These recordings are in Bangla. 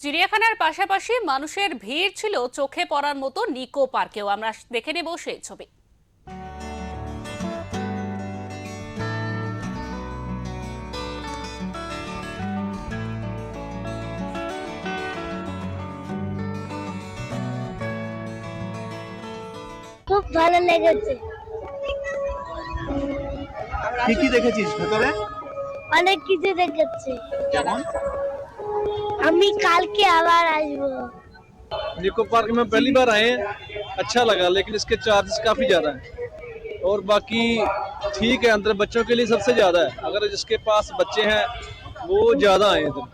চিড়িয়াখানার পাশাপাশি মানুষের ভিড় ছিল চোখে পড়ার মতো নিকো পার্কেও। আমরা দেখে নেব সেই ছবি। খুব ভালো লেগেছে। কি কি দেখেছিস ভেতরে? অনেক কিছু দেখেছি। যেমন আমি কালকে আবার আসবো। निको पार्क में पहली बार आए हैं, अच्छा लगा, लेकिन इसके चार्जेस काफी ज्यादा हैं और बाकी ठीक है, अंदर बच्चों के लिए सबसे ज्यादा है। अगर जिसके पास बच्चे हैं वो ज्यादा आए इधर।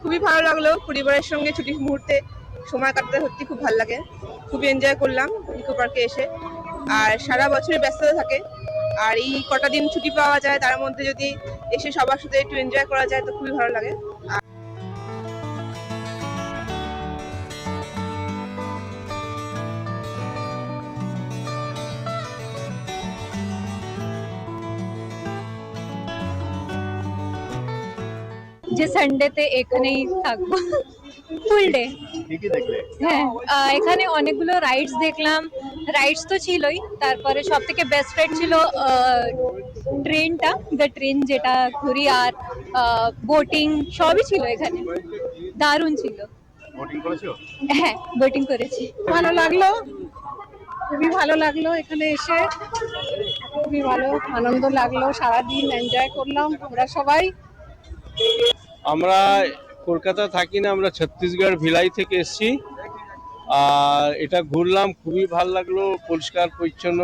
খুবই ভালো লাগলো, পরিবারের সঙ্গে ছুটির মুহূর্তে সময় কাটাতে সত্যি খুব ভালো লাগে। খুবই এনজয় করলাম নিকো পার্কে এসে। আর সারা বছরই ব্যস্ততা থাকে, আর এই কটা দিন ছুটি পাওয়া যায়, তার মধ্যে যদি এসে সবার সাথে একটু এনজয় করা যায় তো খুবই ভালো লাগে। যে সানডেতে এখানেই থাকবো ফুল ডে। কি কি দেখলে? হ্যাঁ, এখানে অনেকগুলো রাইডস দেখলাম। রাইডস তো ছিলই, তারপরে সব থেকে বেস্ট রাইড ছিল ট্রেনটা, দ্য ট্রেন যেটা ঘুরি, আর বোটিং সবই ছিল এখানে, দারুণ ছিল। বোটিং করেছো? হ্যাঁ, বোটিং করেছি। ভালো লাগলো, খুবই ভালো লাগলো এখানে এসে, খুবই ভালো আনন্দ লাগলো, সারাদিন এনজয় করলাম আমরা সবাই। আমরা কলকাতা থাকি না, আমরা ছত্তিশগড় ভিলাই থেকে এসেছি। আর এটা ঘুরলাম, খুবই ভালো লাগলো, পরিষ্কার পরিচ্ছন্ন,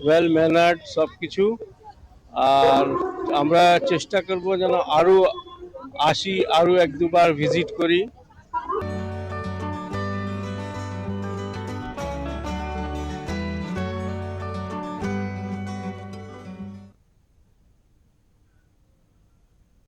ওয়েল ম্যানার্ড সব কিছু। আর আমরা চেষ্টা করব যেন আরো আসি, আরো এক দুবার ভিজিট করি।